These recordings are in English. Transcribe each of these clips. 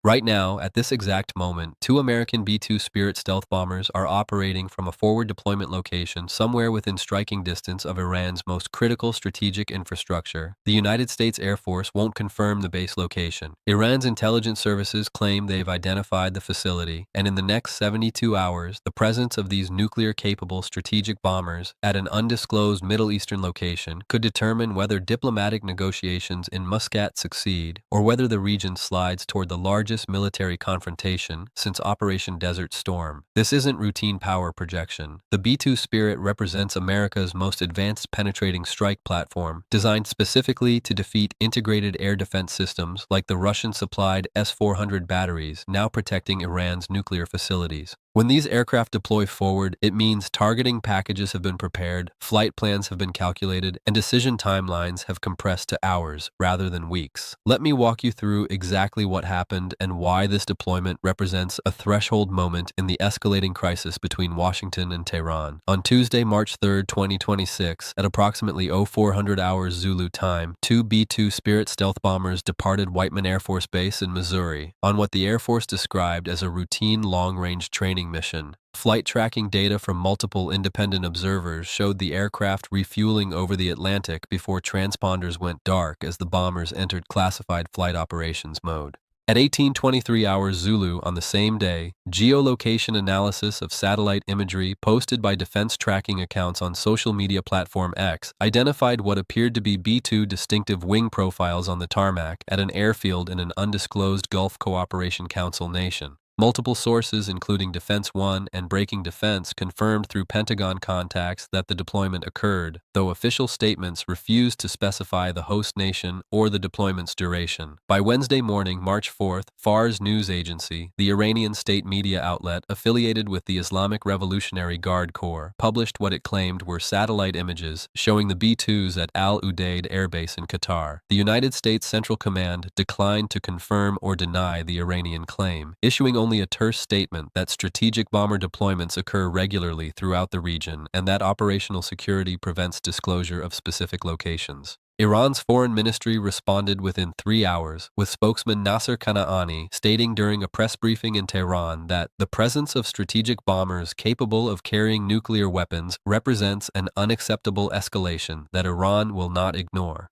Right now, at this exact moment, two American B-2 Spirit stealth bombers are operating from a forward deployment location somewhere within striking distance of Iran's most critical strategic infrastructure. The United States Air Force won't confirm the base location. Iran's intelligence services claim they've identified the facility, and in the next 72 hours, the presence of these nuclear-capable strategic bombers at an undisclosed Middle Eastern location could determine whether diplomatic negotiations in Muscat succeed or whether the region slides toward the largest military confrontation since Operation Desert Storm. This isn't routine power projection. The B-2 Spirit represents America's most advanced penetrating strike platform, designed specifically to defeat integrated air defense systems like the Russian-supplied S-400 batteries now protecting Iran's nuclear facilities. When these aircraft deploy forward, it means targeting packages have been prepared, flight plans have been calculated, and decision timelines have compressed to hours rather than weeks. Let me walk you through exactly what happened and why this deployment represents a threshold moment in the escalating crisis between Washington and Tehran. On Tuesday, March 3, 2026, at approximately 0400 hours Zulu time, two B-2 Spirit stealth bombers departed Whiteman Air Force Base in Missouri on what the Air Force described as a routine long-range training mission. Flight tracking data from multiple independent observers showed the aircraft refueling over the Atlantic before transponders went dark as the bombers entered classified flight operations mode. At 1823 hours Zulu on the same day, geolocation analysis of satellite imagery posted by defense tracking accounts on social media platform X identified what appeared to be B-2 distinctive wing profiles on the tarmac at an airfield in an undisclosed Gulf Cooperation Council nation. Multiple sources, including Defense One and Breaking Defense, confirmed through Pentagon contacts that the deployment occurred, though official statements refused to specify the host nation or the deployment's duration. By Wednesday morning, March 4th, Fars news agency, the Iranian state media outlet affiliated with the Islamic Revolutionary Guard Corps, published what it claimed were satellite images showing the B-2s at Al Udeid Air Base in Qatar. The United States Central Command declined to confirm or deny the Iranian claim, issuing only a terse statement that strategic bomber deployments occur regularly throughout the region and that operational security prevents disclosure of specific locations. Iran's foreign ministry responded within 3 hours, with spokesman Nasser Kanaani stating during a press briefing in Tehran that the presence of strategic bombers capable of carrying nuclear weapons represents an unacceptable escalation that Iran will not ignore.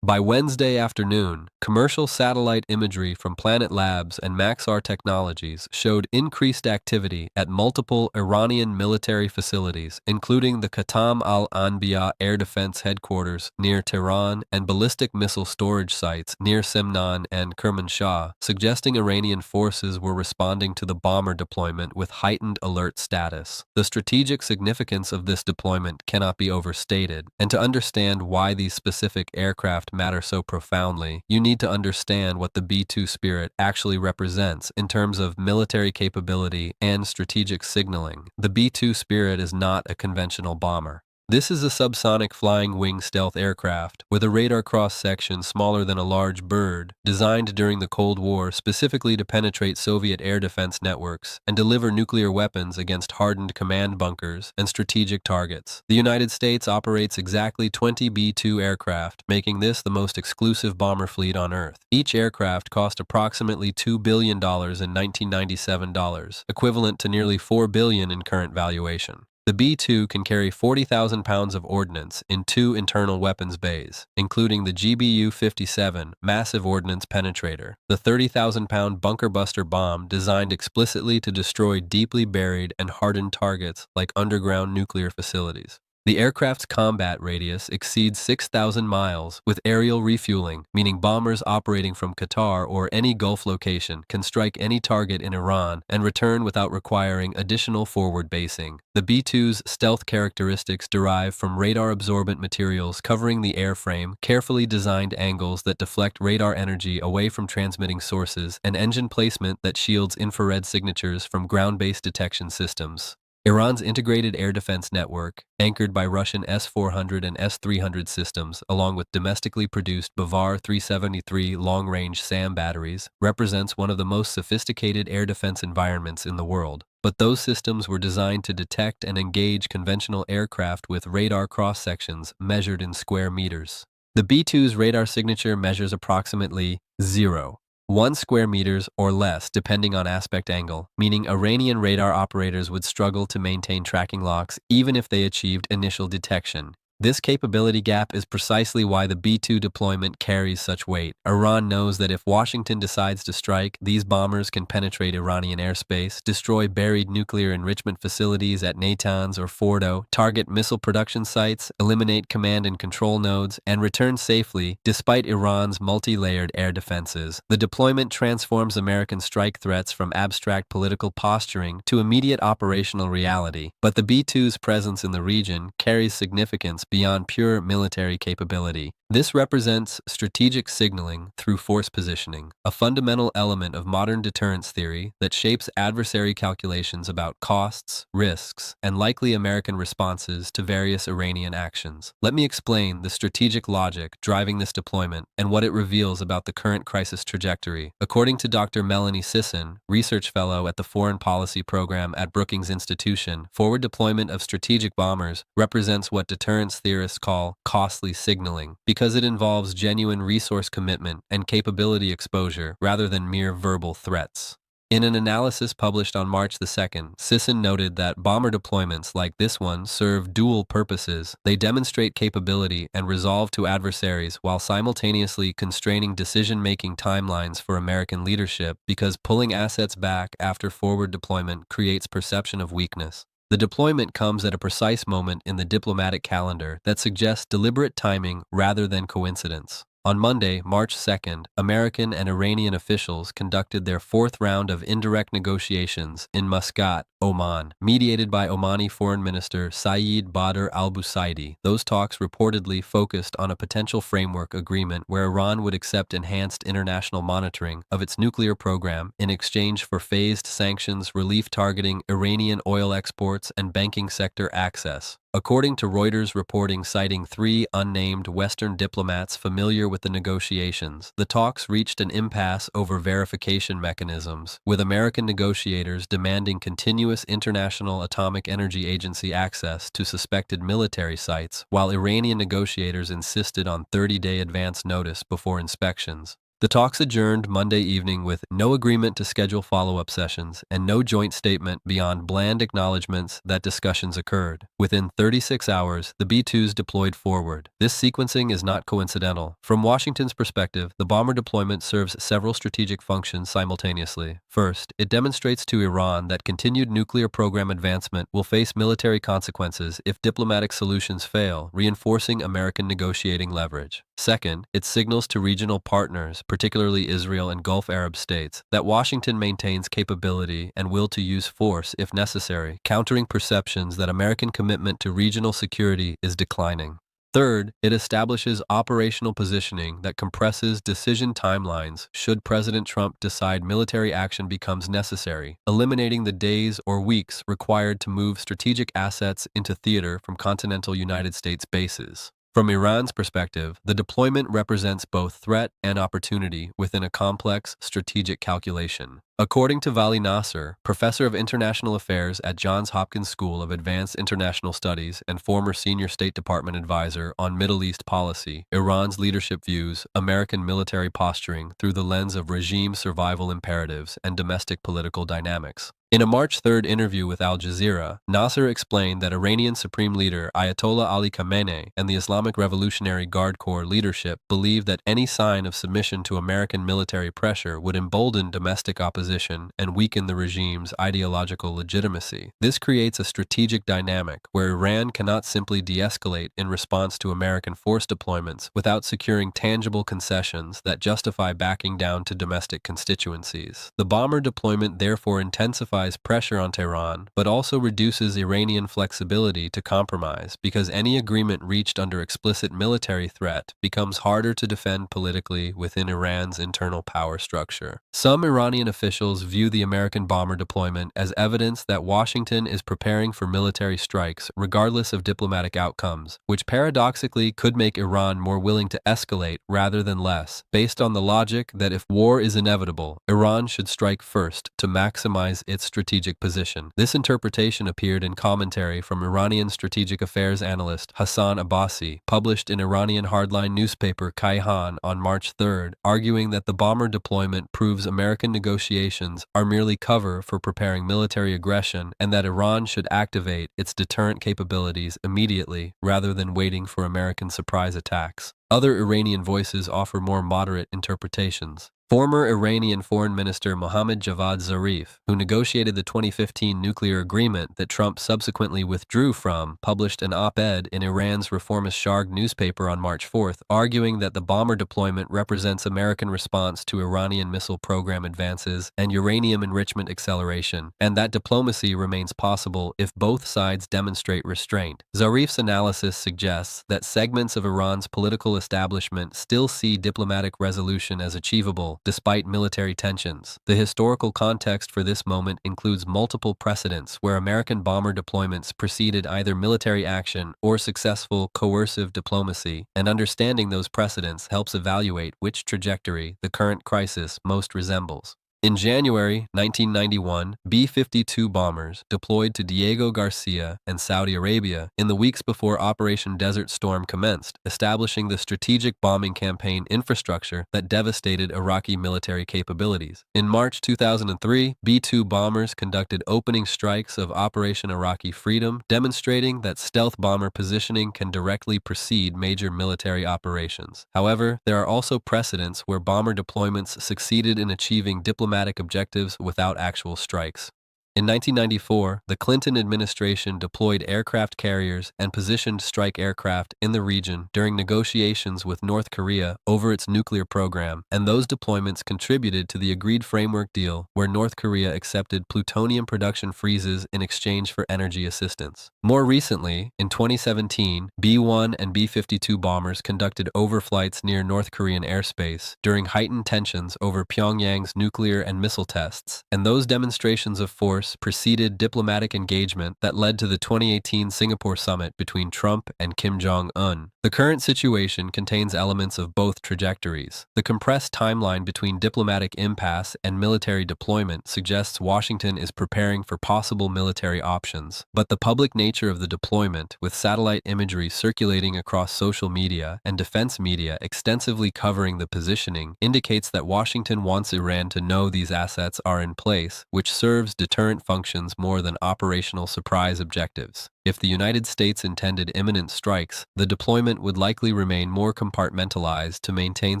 By Wednesday afternoon, commercial satellite imagery from Planet Labs and Maxar Technologies showed increased activity at multiple Iranian military facilities, including the Khatam al-Anbiya Air Defense Headquarters near Tehran and ballistic missile storage sites near Semnan and Kermanshah, suggesting Iranian forces were responding to the bomber deployment with heightened alert status. The strategic significance of this deployment cannot be overstated, and to understand why these specific aircraft matter so profoundly, you need to understand what the B-2 Spirit actually represents in terms of military capability and strategic signaling. The B-2 Spirit is not a conventional bomber. This is a subsonic flying wing stealth aircraft with a radar cross-section smaller than a large bird, designed during the Cold War specifically to penetrate Soviet air defense networks and deliver nuclear weapons against hardened command bunkers and strategic targets. The United States operates exactly 20 B-2 aircraft, making this the most exclusive bomber fleet on Earth. Each aircraft cost approximately $2 billion in 1997 dollars, equivalent to nearly $4 billion in current valuation. The B-2 can carry 40,000 pounds of ordnance in 2 internal weapons bays, including the GBU-57 massive ordnance penetrator, the 30,000-pound bunker buster bomb designed explicitly to destroy deeply buried and hardened targets like underground nuclear facilities. The aircraft's combat radius exceeds 6,000 miles with aerial refueling, meaning bombers operating from Qatar or any Gulf location can strike any target in Iran and return without requiring additional forward basing. The B-2's stealth characteristics derive from radar-absorbent materials covering the airframe, carefully designed angles that deflect radar energy away from transmitting sources, and engine placement that shields infrared signatures from ground-based detection systems. Iran's integrated air defense network, anchored by Russian S-400 and S-300 systems, along with domestically produced Bavar 373 long-range SAM batteries, represents one of the most sophisticated air defense environments in the world. But those systems were designed to detect and engage conventional aircraft with radar cross-sections measured in square meters. The B-2's radar signature measures approximately 0. 1 square meters or less depending on aspect angle, meaning Iranian radar operators would struggle to maintain tracking locks even if they achieved initial detection. This capability gap is precisely why the B-2 deployment carries such weight. Iran knows that if Washington decides to strike, these bombers can penetrate Iranian airspace, destroy buried nuclear enrichment facilities at Natanz or Fordo, target missile production sites, eliminate command and control nodes, and return safely despite Iran's multi-layered air defenses. The deployment transforms American strike threats from abstract political posturing to immediate operational reality. But the B-2's presence in the region carries significance beyond pure military capability. This represents strategic signaling through force positioning, a fundamental element of modern deterrence theory that shapes adversary calculations about costs, risks, and likely American responses to various Iranian actions. Let me explain the strategic logic driving this deployment and what it reveals about the current crisis trajectory. According to Dr. Melanie Sisson, research fellow at the Foreign Policy Program at Brookings Institution, forward deployment of strategic bombers represents what deterrence theorists call costly signaling, because it involves genuine resource commitment and capability exposure rather than mere verbal threats. In an analysis published on March the 2nd, Sisson noted that bomber deployments like this one serve dual purposes. They demonstrate capability and resolve to adversaries while simultaneously constraining decision-making timelines for American leadership, because pulling assets back after forward deployment creates perception of weakness. The deployment comes at a precise moment in the diplomatic calendar that suggests deliberate timing rather than coincidence. On Monday, March 2nd, American and Iranian officials conducted their fourth round of indirect negotiations in Muscat, Oman, mediated by Omani Foreign Minister Saeed Badr al-Busaidi. Those talks reportedly focused on a potential framework agreement where Iran would accept enhanced international monitoring of its nuclear program in exchange for phased sanctions, relief targeting Iranian oil exports, and banking sector access. According to Reuters reporting citing 3 unnamed Western diplomats familiar with the negotiations, the talks reached an impasse over verification mechanisms, with American negotiators demanding continuous International Atomic Energy Agency access to suspected military sites, while Iranian negotiators insisted on 30-day advance notice before inspections. The talks adjourned Monday evening with no agreement to schedule follow-up sessions and no joint statement beyond bland acknowledgments that discussions occurred. Within 36 hours, the B-2s deployed forward. This sequencing is not coincidental. From Washington's perspective, the bomber deployment serves several strategic functions simultaneously. First, it demonstrates to Iran that continued nuclear program advancement will face military consequences if diplomatic solutions fail, reinforcing American negotiating leverage. Second, it signals to regional partners, particularly Israel and Gulf Arab states, that Washington maintains capability and will to use force if necessary, countering perceptions that American commitment to regional security is declining. Third, it establishes operational positioning that compresses decision timelines should President Trump decide military action becomes necessary, eliminating the days or weeks required to move strategic assets into theater from continental United States bases. From Iran's perspective, the deployment represents both threat and opportunity within a complex strategic calculation. According to Vali Nasser, professor of international affairs at Johns Hopkins School of Advanced International Studies and former senior State Department advisor on Middle East policy, Iran's leadership views American military posturing through the lens of regime survival imperatives and domestic political dynamics. In a March 3rd interview with Al Jazeera, Nasser explained that Iranian Supreme Leader Ayatollah Ali Khamenei and the Islamic Revolutionary Guard Corps leadership believe that any sign of submission to American military pressure would embolden domestic opposition and weaken the regime's ideological legitimacy. This creates a strategic dynamic where Iran cannot simply de-escalate in response to American force deployments without securing tangible concessions that justify backing down to domestic constituencies. The bomber deployment therefore intensifies pressure on Tehran, but also reduces Iranian flexibility to compromise, because any agreement reached under explicit military threat becomes harder to defend politically within Iran's internal power structure. Some Iranian officials view the American bomber deployment as evidence that Washington is preparing for military strikes regardless of diplomatic outcomes, which paradoxically could make Iran more willing to escalate rather than less, based on the logic that if war is inevitable, Iran should strike first to maximize its strategic position. This interpretation appeared in commentary from Iranian strategic affairs analyst Hassan Abbasi, published in Iranian hardline newspaper Kayhan on March 3, arguing that the bomber deployment proves American negotiations are merely cover for preparing military aggression and that Iran should activate its deterrent capabilities immediately rather than waiting for American surprise attacks. Other Iranian voices offer more moderate interpretations. Former Iranian Foreign Minister Mohammad Javad Zarif, who negotiated the 2015 nuclear agreement that Trump subsequently withdrew from, published an op-ed in Iran's reformist Shargh newspaper on March 4, arguing that the bomber deployment represents American response to Iranian missile program advances and uranium enrichment acceleration, and that diplomacy remains possible if both sides demonstrate restraint. Zarif's analysis suggests that segments of Iran's political establishment still see diplomatic resolution as achievable, despite military tensions. The historical context for this moment includes multiple precedents where American bomber deployments preceded either military action or successful coercive diplomacy, and understanding those precedents helps evaluate which trajectory the current crisis most resembles. In January 1991, B-52 bombers deployed to Diego Garcia and Saudi Arabia in the weeks before Operation Desert Storm commenced, establishing the strategic bombing campaign infrastructure that devastated Iraqi military capabilities. In March 2003, B-2 bombers conducted opening strikes of Operation Iraqi Freedom, demonstrating that stealth bomber positioning can directly precede major military operations. However, there are also precedents where bomber deployments succeeded in achieving diplomatic objectives without actual strikes. In 1994, the Clinton administration deployed aircraft carriers and positioned strike aircraft in the region during negotiations with North Korea over its nuclear program, and those deployments contributed to the agreed framework deal where North Korea accepted plutonium production freezes in exchange for energy assistance. More recently, in 2017, B-1 and B-52 bombers conducted overflights near North Korean airspace during heightened tensions over Pyongyang's nuclear and missile tests, and those demonstrations of force preceded diplomatic engagement that led to the 2018 Singapore summit between Trump and Kim Jong-un. The current situation contains elements of both trajectories. The compressed timeline between diplomatic impasse and military deployment suggests Washington is preparing for possible military options, but the public nature of the deployment, with satellite imagery circulating across social media and defense media extensively covering the positioning, indicates that Washington wants Iran to know these assets are in place, which serves deterrent functions more than operational surprise objectives. If the United States intended imminent strikes, the deployment would likely remain more compartmentalized to maintain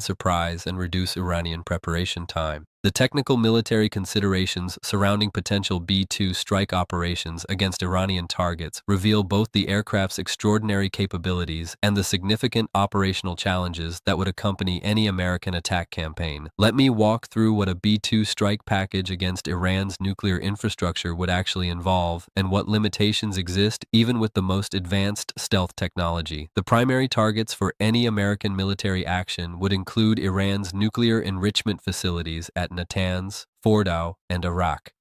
surprise and reduce Iranian preparation time. The technical military considerations surrounding potential B-2 strike operations against Iranian targets reveal both the aircraft's extraordinary capabilities and the significant operational challenges that would accompany any American attack campaign. Let me walk through what a B-2 strike package against Iran's nuclear infrastructure would actually involve and what limitations exist even with the most advanced stealth technology. The primary targets for any American military action would include Iran's nuclear enrichment facilities at Natanz, Fordow, and Arak.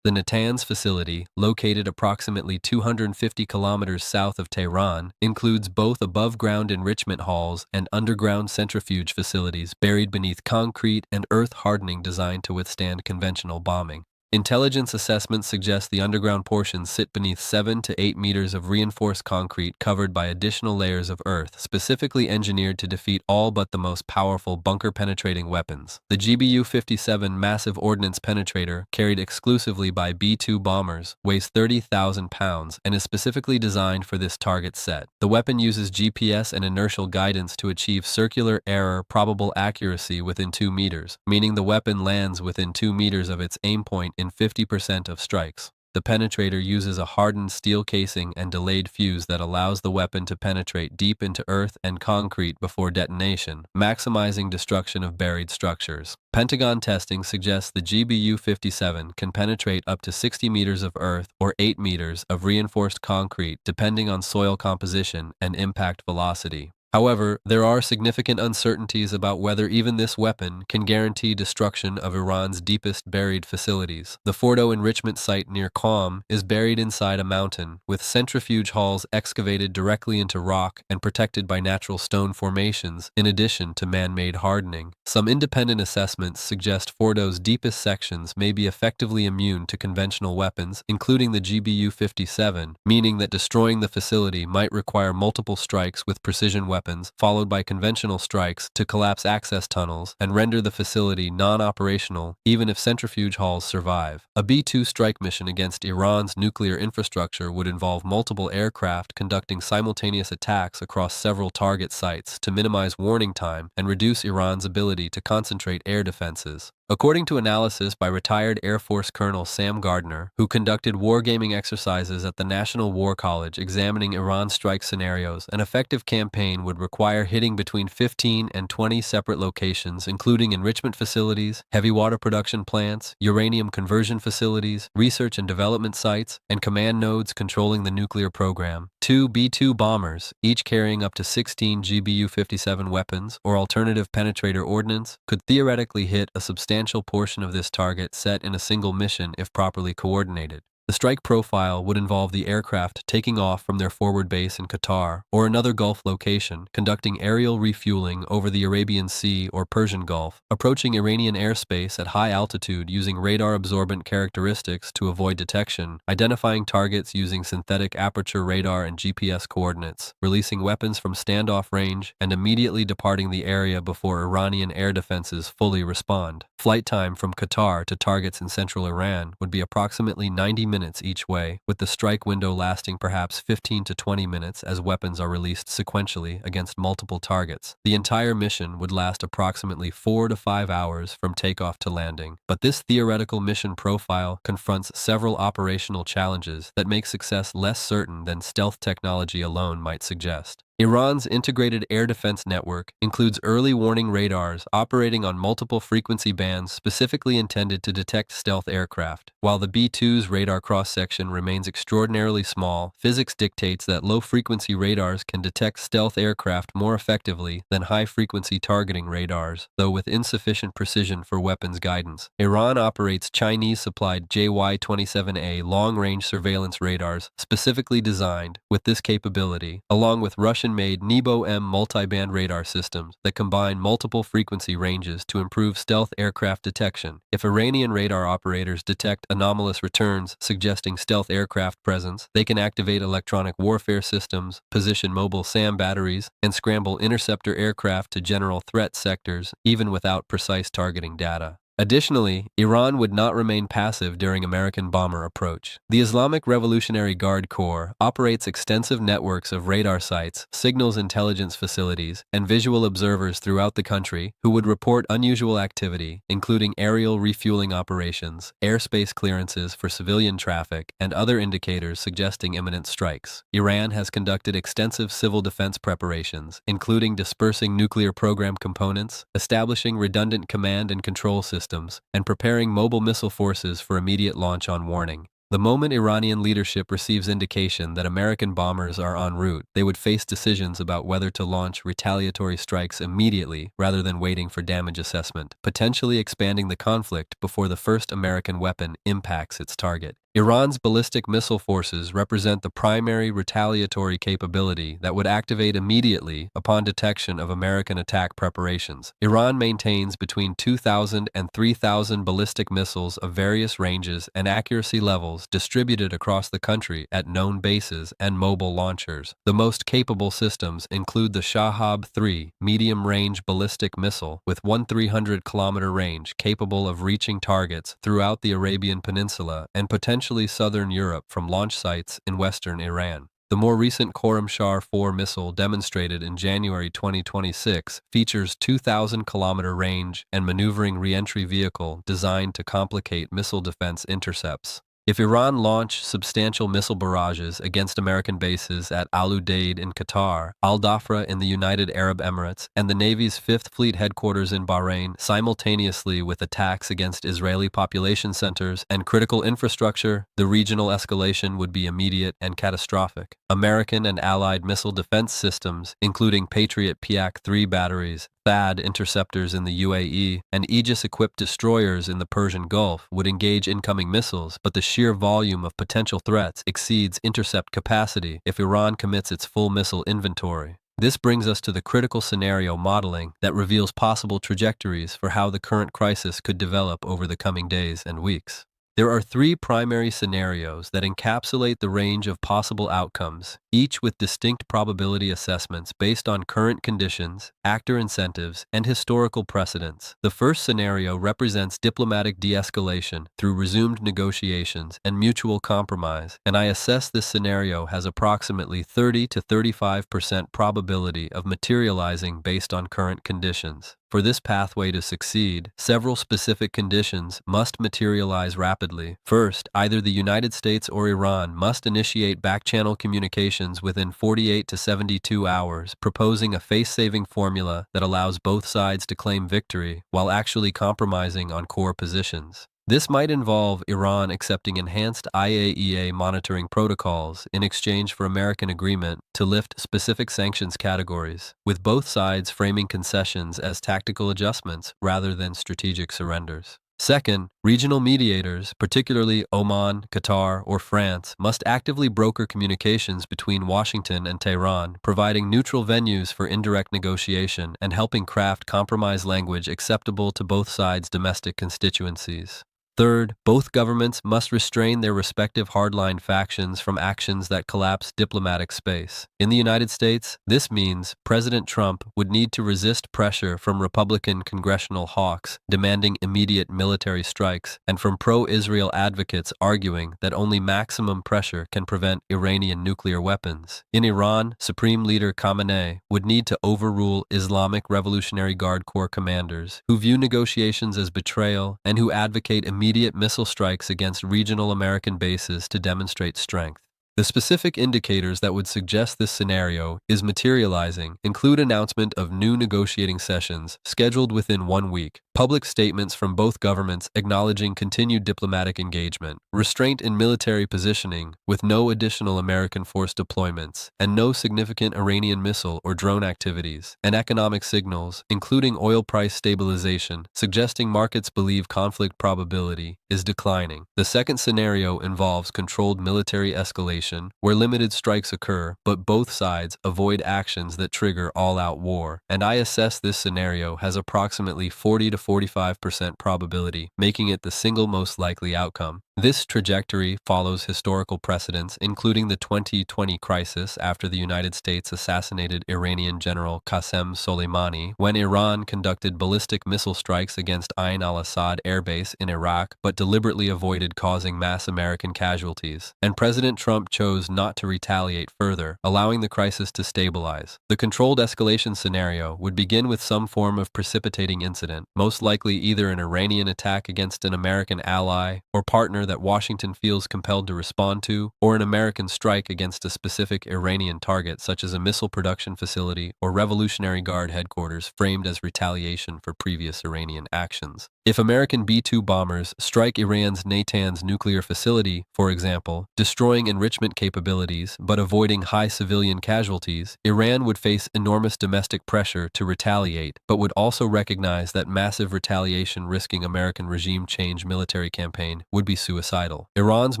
The Natanz facility, located approximately 250 kilometers south of Tehran, includes both above-ground enrichment halls and underground centrifuge facilities buried beneath concrete and earth hardening designed to withstand conventional bombing. Intelligence assessments suggest the underground portions sit beneath 7 to 8 meters of reinforced concrete covered by additional layers of earth, specifically engineered to defeat all but the most powerful bunker-penetrating weapons. The GBU-57 massive ordnance penetrator, carried exclusively by B-2 bombers, weighs 30,000 pounds and is specifically designed for this target set. The weapon uses GPS and inertial guidance to achieve circular error probable accuracy within 2 meters, meaning the weapon lands within 2 meters of its aim point in 50% of strikes. The penetrator uses a hardened steel casing and delayed fuse that allows the weapon to penetrate deep into earth and concrete before detonation, maximizing destruction of buried structures. Pentagon testing suggests the GBU-57 can penetrate up to 60 meters of earth or 8 meters of reinforced concrete depending on soil composition and impact velocity. However, there are significant uncertainties about whether even this weapon can guarantee destruction of Iran's deepest buried facilities. The Fordo enrichment site near Qom is buried inside a mountain, with centrifuge halls excavated directly into rock and protected by natural stone formations, in addition to man-made hardening. Some independent assessments suggest Fordo's deepest sections may be effectively immune to conventional weapons, including the GBU-57, meaning that destroying the facility might require multiple strikes with precision weapons, followed by conventional strikes to collapse access tunnels and render the facility non-operational even if centrifuge halls survive. A B-2 strike mission against Iran's nuclear infrastructure would involve multiple aircraft conducting simultaneous attacks across several target sites to minimize warning time and reduce Iran's ability to concentrate air defenses. According to analysis by retired Air Force Colonel Sam Gardner, who conducted wargaming exercises at the National War College examining Iran strike scenarios, an effective campaign would require hitting between 15 and 20 separate locations, including enrichment facilities, heavy water production plants, uranium conversion facilities, research and development sites, and command nodes controlling the nuclear program. Two B-2 bombers, each carrying up to 16 GBU-57 weapons or alternative penetrator ordnance, could theoretically hit a substantial portion of this target set in a single mission if properly coordinated. The strike profile would involve the aircraft taking off from their forward base in Qatar or another Gulf location, conducting aerial refueling over the Arabian Sea or Persian Gulf, approaching Iranian airspace at high altitude using radar-absorbent characteristics to avoid detection, identifying targets using synthetic aperture radar and GPS coordinates, releasing weapons from standoff range, and immediately departing the area before Iranian air defenses fully respond. Flight time from Qatar to targets in central Iran would be approximately 90 minutes each way, with the strike window lasting perhaps 15 to 20 minutes as weapons are released sequentially against multiple targets. The entire mission would last approximately 4 to 5 hours from takeoff to landing, but this theoretical mission profile confronts several operational challenges that make success less certain than stealth technology alone might suggest. Iran's integrated air defense network includes early warning radars operating on multiple frequency bands specifically intended to detect stealth aircraft. While the B-2's radar cross-section remains extraordinarily small, physics dictates that low-frequency radars can detect stealth aircraft more effectively than high-frequency targeting radars, though with insufficient precision for weapons guidance. Iran operates Chinese-supplied JY-27A long-range surveillance radars specifically designed with this capability, along with Russian-made Nebo-M multiband radar systems that combine multiple frequency ranges to improve stealth aircraft detection. If Iranian radar operators detect anomalous returns suggesting stealth aircraft presence, they can activate electronic warfare systems, position mobile SAM batteries, and scramble interceptor aircraft to general threat sectors, even without precise targeting data. Additionally, Iran would not remain passive during American bomber approach. The Islamic Revolutionary Guard Corps operates extensive networks of radar sites, signals intelligence facilities, and visual observers throughout the country who would report unusual activity, including aerial refueling operations, airspace clearances for civilian traffic, and other indicators suggesting imminent strikes. Iran has conducted extensive civil defense preparations, including dispersing nuclear program components, establishing redundant command and control systems, and preparing mobile missile forces for immediate launch on warning. The moment Iranian leadership receives indication that American bombers are en route, they would face decisions about whether to launch retaliatory strikes immediately rather than waiting for damage assessment, potentially expanding the conflict before the first American weapon impacts its target. Iran's ballistic missile forces represent the primary retaliatory capability that would activate immediately upon detection of American attack preparations. Iran maintains between 2,000 and 3,000 ballistic missiles of various ranges and accuracy levels distributed across the country at known bases and mobile launchers. The most capable systems include the Shahab-3 medium-range ballistic missile with 1,300-kilometer range capable of reaching targets throughout the Arabian Peninsula and potentially southern Europe from launch sites in western Iran. The more recent Khorramshahr-4 missile demonstrated in January 2026 features 2,000-kilometer range and maneuvering re-entry vehicle designed to complicate missile defense intercepts. If Iran launched substantial missile barrages against American bases at Al Udeid in Qatar, Al Dhafra in the United Arab Emirates, and the Navy's Fifth Fleet headquarters in Bahrain, simultaneously with attacks against Israeli population centers and critical infrastructure, the regional escalation would be immediate and catastrophic. American and Allied missile defense systems, including Patriot PAC-3 batteries, THAAD interceptors in the UAE, and Aegis-equipped destroyers in the Persian Gulf, would engage incoming missiles, but the sheer volume of potential threats exceeds intercept capacity if Iran commits its full missile inventory. This brings us to the critical scenario modeling that reveals possible trajectories for how the current crisis could develop over the coming days and weeks. There are three primary scenarios that encapsulate the range of possible outcomes, each with distinct probability assessments based on current conditions, actor incentives, and historical precedents. The first scenario represents diplomatic de-escalation through resumed negotiations and mutual compromise, and I assess this scenario has approximately 30 to 35% probability of materializing based on current conditions. For this pathway to succeed, several specific conditions must materialize rapidly. First, either the United States or Iran must initiate back-channel communications within 48 to 72 hours, proposing a face-saving formula that allows both sides to claim victory while actually compromising on core positions. This might involve Iran accepting enhanced IAEA monitoring protocols in exchange for American agreement to lift specific sanctions categories, with both sides framing concessions as tactical adjustments rather than strategic surrenders. Second, regional mediators, particularly Oman, Qatar, or France, must actively broker communications between Washington and Tehran, providing neutral venues for indirect negotiation and helping craft compromise language acceptable to both sides' domestic constituencies. Third, both governments must restrain their respective hardline factions from actions that collapse diplomatic space. In the United States, this means President Trump would need to resist pressure from Republican congressional hawks demanding immediate military strikes and from pro-Israel advocates arguing that only maximum pressure can prevent Iranian nuclear weapons. In Iran, Supreme Leader Khamenei would need to overrule Islamic Revolutionary Guard Corps commanders who view negotiations as betrayal and who advocate immediate missile strikes against regional American bases to demonstrate strength. The specific indicators that would suggest this scenario is materializing include announcement of new negotiating sessions scheduled within 1 week, public statements from both governments acknowledging continued diplomatic engagement, restraint in military positioning with no additional American force deployments, and no significant Iranian missile or drone activities, and economic signals, including oil price stabilization, suggesting markets believe conflict probability is declining. The second scenario involves controlled military escalation, where limited strikes occur, but both sides avoid actions that trigger all-out war, and I assess this scenario has approximately 40 to 45% probability, making it the single most likely outcome. This trajectory follows historical precedents, including the 2020 crisis after the United States assassinated Iranian General Qasem Soleimani, when Iran conducted ballistic missile strikes against Ain al-Assad Air Base in Iraq, but deliberately avoided causing mass American casualties, and President Trump chose not to retaliate further, allowing the crisis to stabilize. The controlled escalation scenario would begin with some form of precipitating incident, most likely either an Iranian attack against an American ally or partner that Washington feels compelled to respond to, or an American strike against a specific Iranian target such as a missile production facility or Revolutionary Guard headquarters framed as retaliation for previous Iranian actions. If American B-2 bombers strike Iran's Natanz nuclear facility, for example, destroying enrichment capabilities but avoiding high civilian casualties, Iran would face enormous domestic pressure to retaliate, but would also recognize that massive retaliation risking American regime change military campaign would be suicidal. Iran's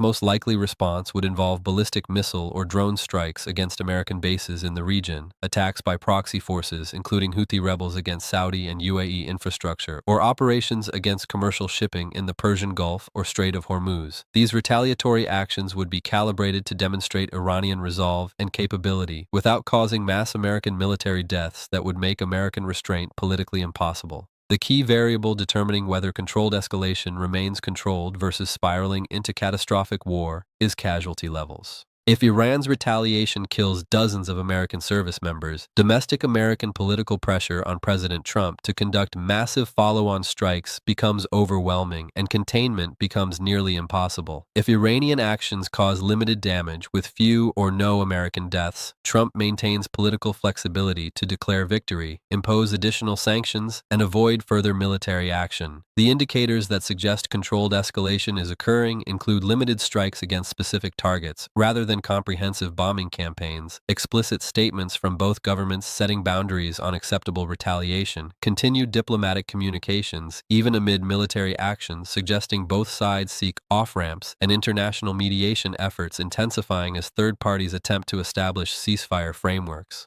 most likely response would involve ballistic missile or drone strikes against American bases in the region, attacks by proxy forces including Houthi rebels against Saudi and UAE infrastructure, or operations against commercial shipping in the Persian Gulf or Strait of Hormuz. These retaliatory actions would be calibrated to demonstrate Iranian resolve and capability without causing mass American military deaths that would make American restraint politically impossible. The key variable determining whether controlled escalation remains controlled versus spiraling into catastrophic war is casualty levels. If Iran's retaliation kills dozens of American service members, domestic American political pressure on President Trump to conduct massive follow-on strikes becomes overwhelming and containment becomes nearly impossible. If Iranian actions cause limited damage with few or no American deaths, Trump maintains political flexibility to declare victory, impose additional sanctions, and avoid further military action. The indicators that suggest controlled escalation is occurring include limited strikes against specific targets, rather than comprehensive bombing campaigns, explicit statements from both governments setting boundaries on acceptable retaliation, continued diplomatic communications, even amid military actions suggesting both sides seek off-ramps, and international mediation efforts intensifying as third parties attempt to establish ceasefire frameworks.